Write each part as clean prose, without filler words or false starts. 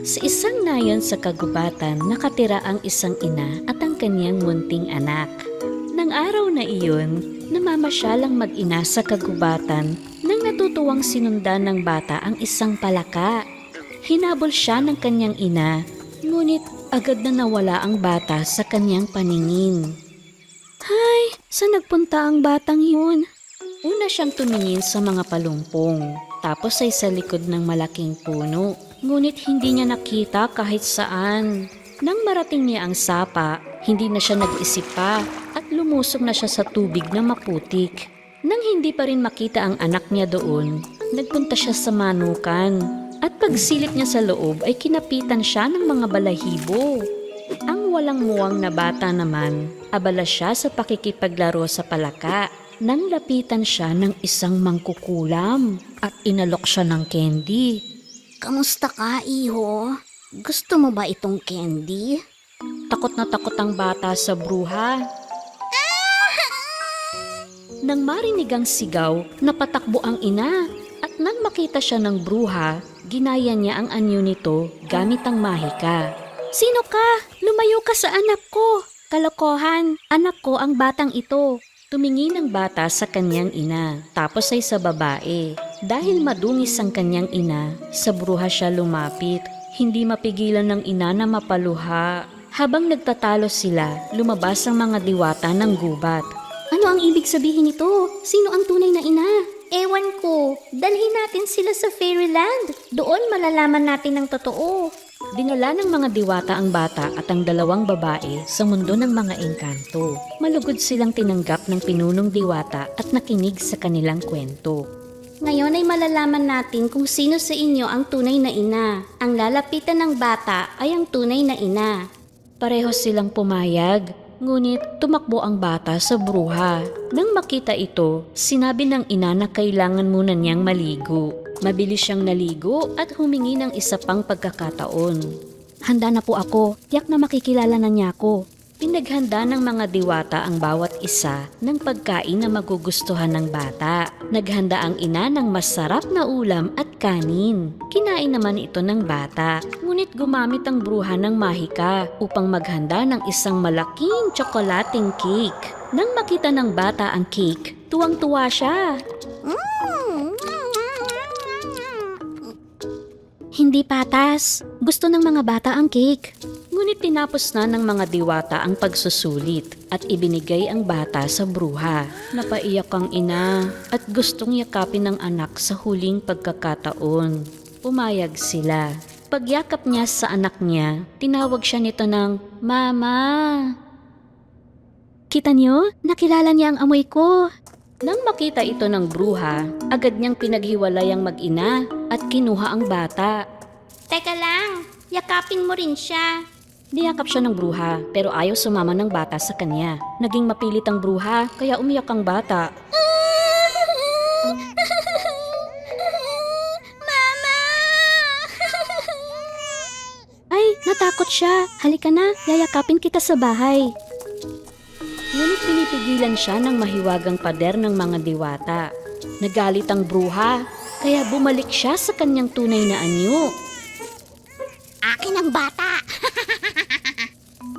Sa isang nayon sa kagubatan, nakatira ang isang ina at ang kanyang munting anak. Nang araw na iyon, namamasyalang mag-ina sa kagubatan nang natutuwang sinundan ng bata ang isang palaka. Hinabol siya ng kanyang ina, ngunit agad na nawala ang bata sa kanyang paningin. Hay, saan nagpunta ang batang yun? Una siyang tumingin sa mga palumpong, tapos ay sa likod ng malaking puno. Ngunit hindi niya nakita kahit saan. Nang marating niya ang sapa, hindi na siya nag-isip pa at lumusog na siya sa tubig na maputik. Nang hindi pa rin makita ang anak niya doon, nagpunta siya sa manukan. At pagsilip niya sa loob ay kinapitan siya ng mga balahibo. Ang walang muwang na bata naman, abala siya sa pakikipaglaro sa palaka. Nang lapitan siya ng isang mangkukulam at inalok siya ng candy. Kamusta ka, iho? Gusto mo ba itong candy? Takot na takot ang bata sa bruha. Nang marinig ang sigaw, napatakbo ang ina. At nang makita siya ng bruha, ginaya niya ang anyo nito gamit ang mahika. Sino ka? Lumayo ka sa anak ko! Kalokohan, anak ko ang batang ito. Tumingin ang bata sa kanyang ina, tapos ay sa babae. Dahil madungis ang kanyang ina, sa bruha siya lumapit. Hindi mapigilan ng ina na mapaluha. Habang nagtatalo sila, lumabas ang mga diwata ng gubat. Ano ang ibig sabihin nito? Sino ang tunay na ina? Ewan ko. Dalhin natin sila sa Fairyland. Doon malalaman natin ang totoo. Dinala ng mga diwata ang bata at ang dalawang babae sa mundo ng mga engkanto. Malugod silang tinanggap ng pinunong diwata at nakinig sa kanilang kwento. Ngayon ay malalaman natin kung sino sa inyo ang tunay na ina. Ang lalapitan ng bata ay ang tunay na ina. Pareho silang pumayag, ngunit tumakbo ang bata sa bruha. Nang makita ito, sinabi ng ina na kailangan muna niyang maligo. Mabilis siyang naligo at humingi ng isa pang pagkakataon. Handa na po ako. Tiyak na makikilala na niya ako. Pinaghanda ng mga diwata ang bawat isa ng pagkain na magugustuhan ng bata. Naghanda ang ina ng masarap na ulam at kanin. Kinain naman ito ng bata, ngunit gumamit ang bruha ng mahika upang maghanda ng isang malaking tsokolating cake. Nang makita ng bata ang cake, tuwang-tuwa siya. Hindi patas. Gusto ng mga bata ang cake. Ngunit tinapos na ng mga diwata ang pagsusulit at ibinigay ang bata sa bruha. Napaiyak ang ina at gustong yakapin ng anak sa huling pagkakataon. Pumayag sila. Pagyakap niya sa anak niya, tinawag siya nito ng Mama. Kita niyo? Nakilala niya ang amoy ko. Nang makita ito ng bruha, agad niyang pinaghiwalay ang mag-ina at kinuha ang bata. Teka lang, yakapin mo rin siya. Niyakap siya ng bruha pero ayaw sumama ng bata sa kanya. Naging mapilit ang bruha kaya umiyak ang bata. Mama! Ay, natakot siya. Halika na, yayakapin kita sa bahay. Ngunit pinipigilan siya ng mahiwagang pader ng mga diwata. Nagalit ang bruha, kaya bumalik siya sa kanyang tunay na anyo. Akin ang bata!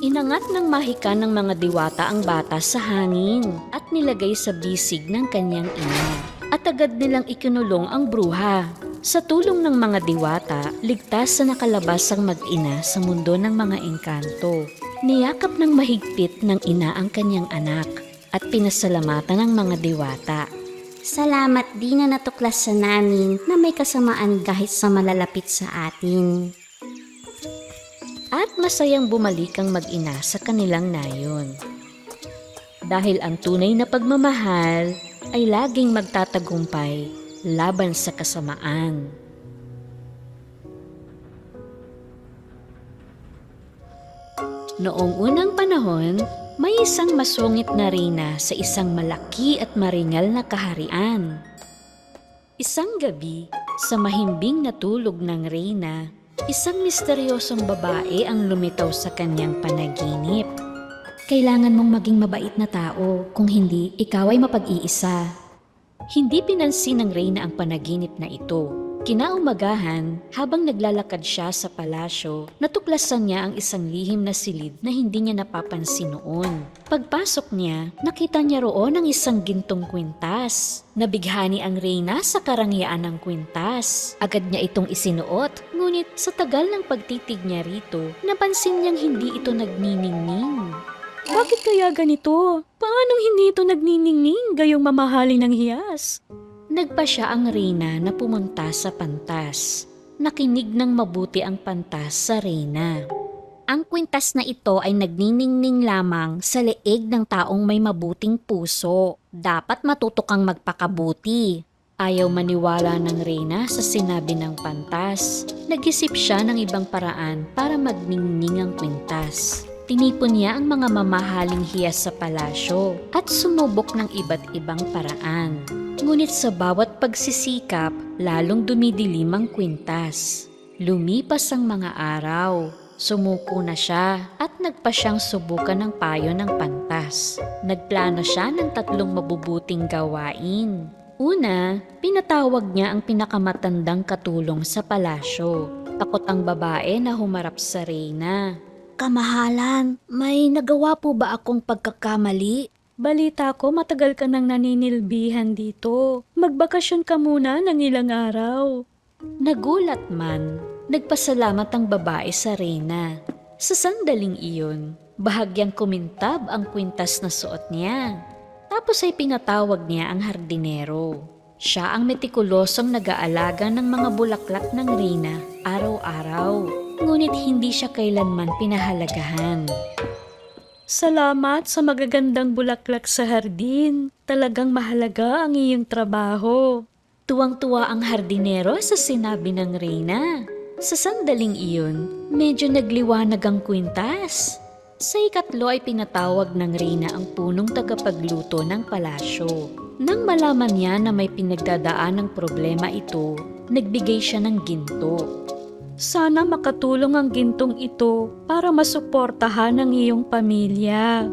Inangat ng mahika ng mga diwata ang bata sa hangin at nilagay sa bisig ng kanyang ina. At agad nilang ikinulong ang bruha. Sa tulong ng mga diwata, ligtas na nakalabas ang mag-ina sa mundo ng mga engkanto. Niyakap ng mahigpit ng ina ang kanyang anak at pinasalamatan ng mga diwata. Salamat din na natuklasan namin na may kasamaan kahit sa malalapit sa atin. At masayang bumalik ang mag-ina sa kanilang nayon. Dahil ang tunay na pagmamahal ay laging magtatagumpay laban sa kasamaan. Noong unang panahon, may isang masungit na reyna sa isang malaki at maringal na kaharian. Isang gabi, sa mahimbing na tulog ng reyna, isang misteryosong babae ang lumitaw sa kanyang panaginip. Kailangan mong maging mabait na tao, kung hindi, ikaw ay mapag-iisa. Hindi pinansin ng reyna ang panaginip na ito. Kinaumagahan, habang naglalakad siya sa palasyo, natuklasan niya ang isang lihim na silid na hindi niya napapansin noon. Pagpasok niya, nakita niya roon ang isang gintong kwintas. Nabighani ang Reyna sa karangyaan ng kwintas. Agad niya itong isinuot, ngunit sa tagal ng pagtitig niya rito, napansin niyang hindi ito nagniningning. Bakit kaya ganito? Paanong hindi ito nagniningning gayong mamahali ng hiyas? Nagpa siya ang Reyna na pumunta sa pantas. Nakinig ng mabuti ang pantas sa Reyna. Ang kwintas na ito ay nagniningning lamang sa leeg ng taong may mabuting puso. Dapat matuto kang magpakabuti. Ayaw maniwala ng Reyna sa sinabi ng pantas. Nag-isip siya ng ibang paraan para magningning ang kwintas. Tinipon niya ang mga mamahaling hiyas sa palasyo at sumubok ng iba't ibang paraan. Ngunit sa bawat pagsisikap, lalong dumidilim ang kwintas. Lumipas ang mga araw. Sumuko na siya at nagpa siyang subukan ng payo ng pantas. Nagplano siya ng 3 mabubuting gawain. Una, pinatawag niya ang pinakamatandang katulong sa palasyo. Takot ang babae na humarap sa Reyna. Kamahalan, may nagawa po ba akong pagkakamali? Balita ko matagal ka nang naninilbihan dito. Magbakasyon ka muna ng ilang araw. Nagulat man, nagpasalamat ang babae sa Reyna. Sa sandaling iyon, bahagyang kumintab ang kwintas na suot niya. Tapos ay pinatawag niya ang hardinero. Siya ang metikulosong nag-aalaga ng mga bulaklak ng Reyna araw-araw. Ngunit hindi siya kailanman pinahalagahan. Salamat sa magagandang bulaklak sa hardin. Talagang mahalaga ang iyong trabaho. Tuwang-tuwa ang hardinero sa sinabi ng Reyna. Sa sandaling iyon, medyo nagliwanag ang kwintas. Sa ikatlo ay pinatawag ng Reyna ang punong tagapagluto ng palasyo. Nang malaman niya na may pinagdadaan ng problema ito, nagbigay siya ng ginto. Sana makatulong ang gintong ito para masuportahan ang iyong pamilya.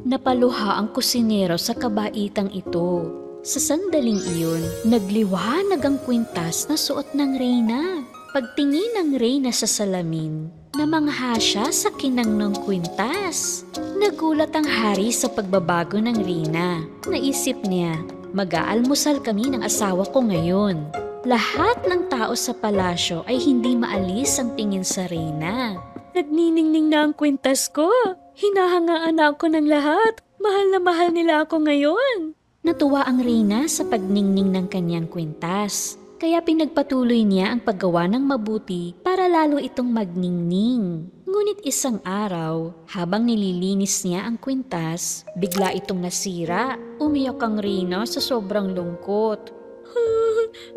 Napaluha ang kusinero sa kabaitang ito. Sa sandaling iyon, nagliwanag ang kwintas na suot ng Reyna. Pagtingin ng Reyna sa salamin, namangha siya sa kinang ng kwintas. Nagulat ang hari sa pagbabago ng Reyna. Naisip niya, mag-aalmusal kami ng asawa ko ngayon. Lahat ng tao sa palasyo ay hindi maalis ang tingin sa Reyna. Nagniningning na ang kwintas ko. Hinahangaan ako ng lahat. Mahal na mahal nila ako ngayon. Natuwa ang Reyna sa pagningning ng kanyang kwintas. Kaya pinagpatuloy niya ang paggawa ng mabuti para lalo itong magningning. Ngunit isang araw, habang nililinis niya ang kwintas, bigla itong nasira. Umiyak ang Reyna sa sobrang lungkot.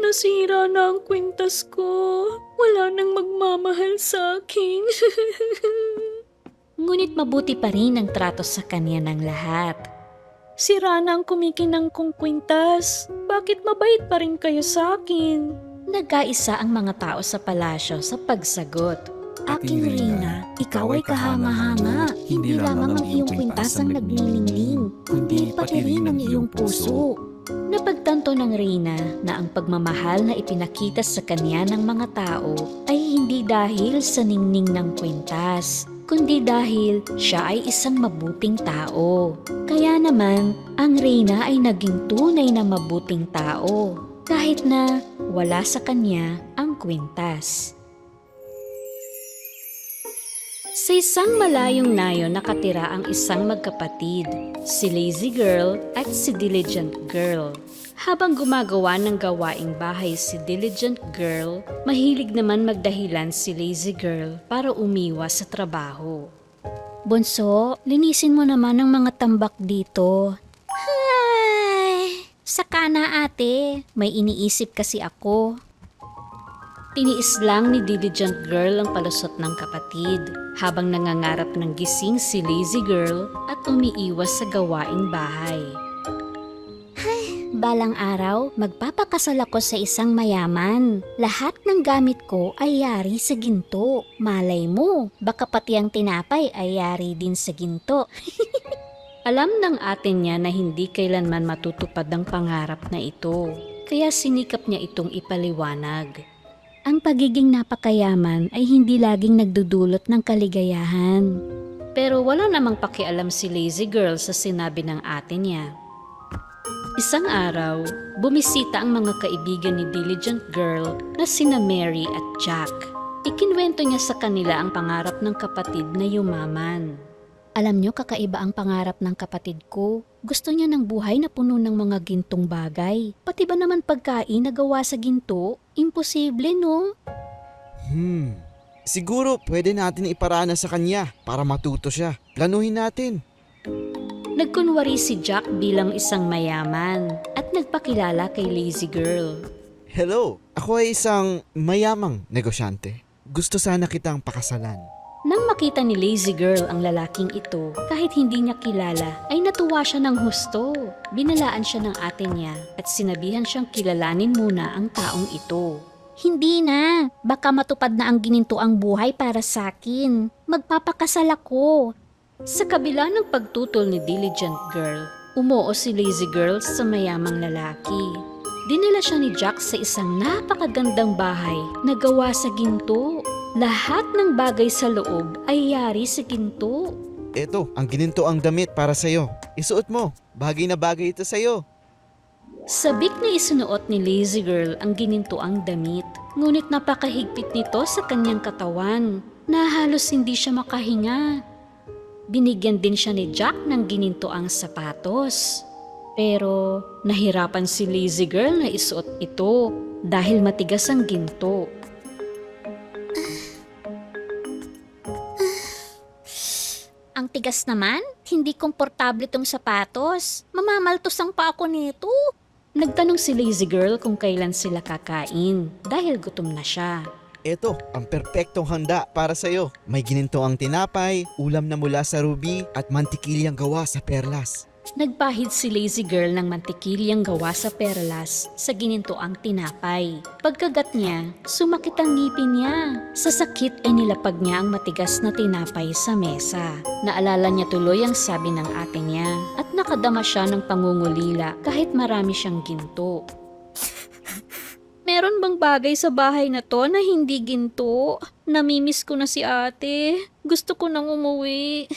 Nasira na ang kwintas ko. Wala nang magmamahal sa akin. Ngunit mabuti pa rin ang trato sa kanya ng lahat. Sira na ang kumikinang kong kwintas. Bakit mabait pa rin kayo sa akin? Nagkaisa ang mga tao sa palasyo sa pagsagot. Aking Reyna, ikaw ay kahanga-hanga. Hindi lamang ang iyong kwintas ang nagniningning, kundi pati rin ang iyong puso. Napagtanto ng Reyna na ang pagmamahal na ipinakita sa kanya ng mga tao ay hindi dahil sa ningning ng kwintas, kundi dahil siya ay isang mabuting tao. Kaya naman, ang Reyna ay naging tunay na mabuting tao, kahit na wala sa kanya ang kwintas. Sa isang malayong nayon nakatira ang isang magkapatid, si Lazy Girl at si Diligent Girl. Habang gumagawa ng gawaing bahay si Diligent Girl, mahilig naman magdahilan si Lazy Girl para umiwas sa trabaho. Bunso, linisin mo naman ang mga tambak dito. Ay, saka na ate, may iniisip kasi ako. Tiniis lang ni Diligent Girl ang palusot ng kapatid habang nangangarap ng gising si Lazy Girl at umiiwas sa gawaing bahay. Balang araw, magpapakasal ako sa isang mayaman. Lahat ng gamit ko ay yari sa ginto. Malay mo, baka pati ang tinapay ay yari din sa ginto. Alam ng atin niya na hindi kailanman matutupad ang pangarap na ito, kaya sinikap niya itong ipaliwanag. Ang pagiging napakayaman ay hindi laging nagdudulot ng kaligayahan. Pero wala namang pakialam si lazy girl sa sinabi ng ate niya. Isang araw, bumisita ang mga kaibigan ni diligent girl na sina Mary at Jack. Ikinwento niya sa kanila ang pangarap ng kapatid na yumaman. Alam nyo, kakaiba ang pangarap ng kapatid ko. Gusto niya ng buhay na puno ng mga gintong bagay. Pati ba naman pagkain na gawa sa ginto? Imposible, no? Siguro pwede natin iparana sa kanya para matuto siya. Planuhin natin. Nagkunwari si Jack bilang isang mayaman at nagpakilala kay lazy girl. Hello, ako ay isang mayamang negosyante. Gusto sana kitang pakasalan. Nang makita ni lazy girl ang lalaking ito, kahit hindi niya kilala, ay natuwa siya ng husto. Binalaan siya ng ate niya at sinabihan siyang kilalanin muna ang taong ito. Hindi na. Baka matupad na ang ginintoang buhay para sa akin. Magpapakasal ako. Sa kabila ng pagtutol ni diligent girl, umuo si lazy girl sa mayamang lalaki. Dinala siya ni Jack sa isang napakagandang bahay na gawa sa ginto. Lahat ng bagay sa loob ay yari sa ginto. Eto, ang gininto ang damit para sa'yo. Isuot mo. Bagay na bagay ito sa'yo. Sabik na isunuot ni lazy girl ang ginintoang damit. Ngunit napakahigpit nito sa kanyang katawan na halos hindi siya makahinga. Binigyan din siya ni Jack ng ginintoang sapatos. Pero nahirapan si lazy girl na isuot ito dahil matigas ang ginto. Ang tigas naman, hindi komportable tong sapatos. Mamamaltos pa ako nito. Nagtanong si lazy girl kung kailan sila kakain dahil gutom na siya. Eto, ang perpektong handa para sa'yo. May gininto ang tinapay, ulam na mula sa ruby, at mantikilyang gawa sa perlas. Nagpahid si lazy girl ng mantikilyang gawa sa perlas sa ginintoang tinapay. Pagkagat niya, sumakit ang ngipin niya. Sa sakit ay nilapag niya ang matigas na tinapay sa mesa. Naalala niya tuloy ang sabi ng ate niya at nakadama siya ng pangungulila kahit marami siyang ginto. Meron bang bagay sa bahay na to na hindi ginto? Namimiss ko na si ate. Gusto ko nang umuwi.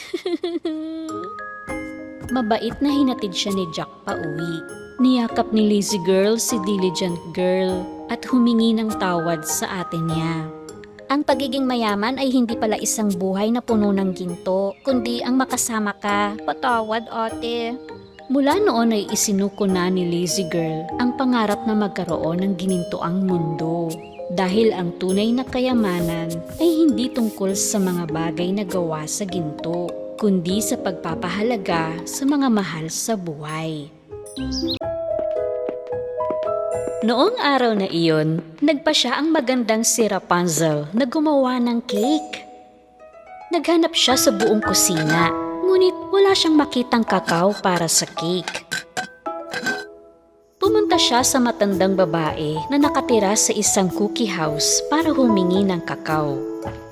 Mabait na hinatid siya ni Jack pa uwi. Niyakap ni lazy girl si diligent girl at humingi ng tawad sa ate niya. Ang pagiging mayaman ay hindi pala isang buhay na puno ng ginto, kundi ang makasama ka. Patawad, ate. Mula noon ay isinuko na ni lazy girl ang pangarap na magkaroon ng ginintoang mundo. Dahil ang tunay na kayamanan ay hindi tungkol sa mga bagay na gawa sa ginto, kundi sa pagpapahalaga sa mga mahal sa buhay. Noong araw na iyon, nagpa siya ang magandang si Rapunzel na gumawa ng cake. Naghanap siya sa buong kusina, ngunit wala siyang makitang kakao para sa cake. Pumunta siya sa matandang babae na nakatira sa isang cookie house para humingi ng kakao.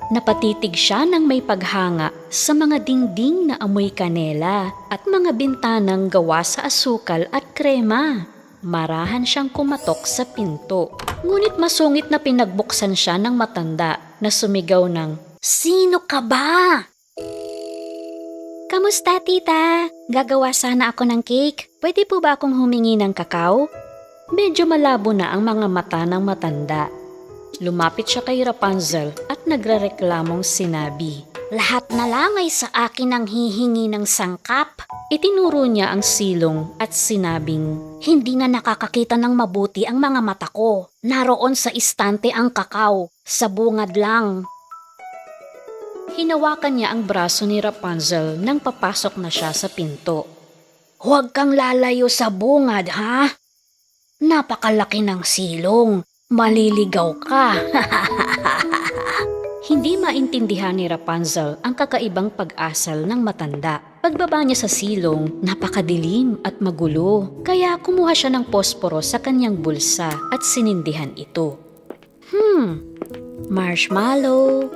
Napatitig siya ng may paghanga sa mga dingding na amoy kanela at mga bintanang gawa sa asukal at krema. Marahan siyang kumatok sa pinto. Ngunit masungit na pinagbuksan siya ng matanda na sumigaw ng, Sino ka ba? Kamusta, tita? Gagawa sana ako ng cake. Pwede po ba akong humingi ng kakao? Medyo malabo na ang mga mata ng matanda. Lumapit siya kay Rapunzel at nagrereklamong sinabi, Lahat na lang ay sa akin ang hihingi ng sangkap. Itinuro niya ang silong at sinabing, Hindi na nakakakita ng mabuti ang mga mata ko. Naroon sa istante ang kakao, sa bungad lang. Hinawakan niya ang braso ni Rapunzel nang papasok na siya sa pinto. Huwag kang lalayo sa bungad, ha? Napakalaki ng silong. Maliligaw ka. Hindi maintindihan ni Rapunzel ang kakaibang pag-asal ng matanda. Pagbaba niya sa silong, napakadilim at magulo. Kaya kumuha siya ng posporo sa kanyang bulsa at sinindihan ito. Marshmallow,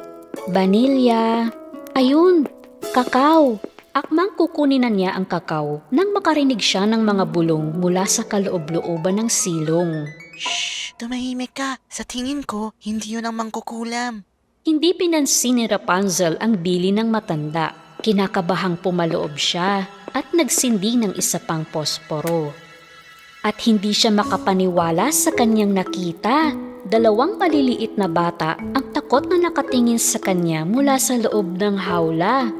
vanilya, ayun, kakao. Akmang kukunin na niya ang kakao nang makarinig siya ng mga bulong mula sa kaloob-looban ng silong. Shh! tumahimik ka. Sa tingin ko, hindi yun ang mangkukulam. Hindi pinansin ni Rapunzel ang bili ng matanda. Kinakabahang pumaloob siya at nagsindi ng isa pang posporo. At hindi siya makapaniwala sa kanyang nakita. Dalawang maliliit na bata ang takot na nakatingin sa kanya mula sa loob ng hawla.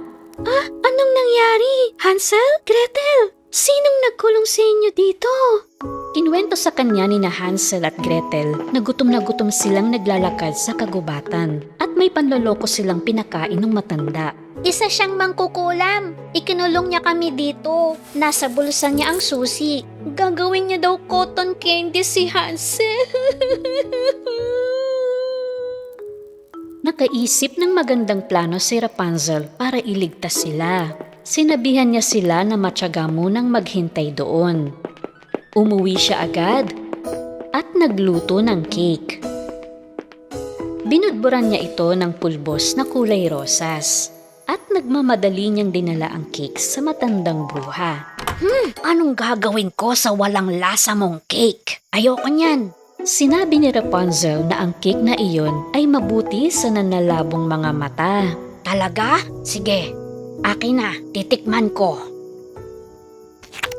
Ah, anong nangyari? Hansel? Gretel? Sinong nagkulong sa inyo dito? Kinuwento sa kanya ni na Hansel at Gretel na gutom silang naglalakad sa kagubatan at may panloloko silang pinakain ng matanda. Isa siyang mangkukulam. Ikinulong niya kami dito. Nasa bulsa niya ang susi. Gagawin niya daw cotton candy si Hansel. Nakaisip ng magandang plano si Rapunzel para iligtas sila. Sinabihan niya sila na matyaga munang maghintay doon. Umuwi siya agad at nagluto ng cake. Binudburan niya ito ng pulbos na kulay rosas at nagmamadali niyang dinala ang cake sa matandang bruha. Anong gagawin ko sa walang lasa mong cake? Ayoko niyan. Sinabi ni Rapunzel na ang cake na iyon ay mabuti sa nanlalabong mga mata. Talaga? Sige. Akin na. Titikman ko.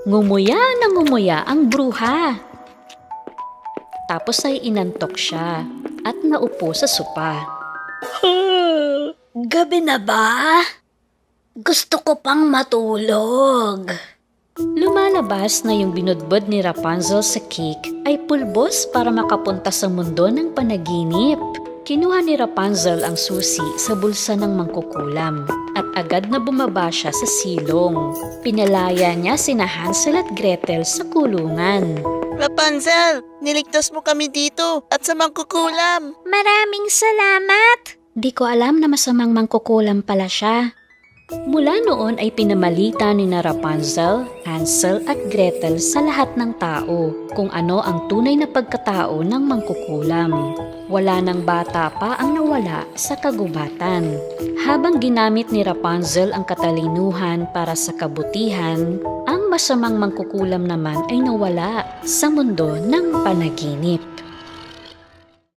Ngumuya na ngumuya ang bruha. Tapos ay inantok siya at naupo sa sopa. Gabi na ba? Gusto ko pang matulog. Lumalabas na yung binudbud ni Rapunzel sa cake ay pulbos para makapunta sa mundo ng panaginip. Kinuha ni Rapunzel ang susi sa bulsa ng mangkukulam at agad na bumaba siya sa silong. Pinalaya niya sina Hansel at Gretel sa kulungan. Rapunzel, niligtas mo kami dito at sa mangkukulam. Maraming salamat. Di ko alam na masamang mangkukulam pala siya. Mula noon ay pinamalita ni na Rapunzel, Hansel at Gretel sa lahat ng tao kung ano ang tunay na pagkatao ng mangkukulam. Wala nang bata pa ang nawala sa kagubatan. Habang ginamit ni Rapunzel ang katalinuhan para sa kabutihan, ang masamang mangkukulam naman ay nawala sa mundo ng panaginip.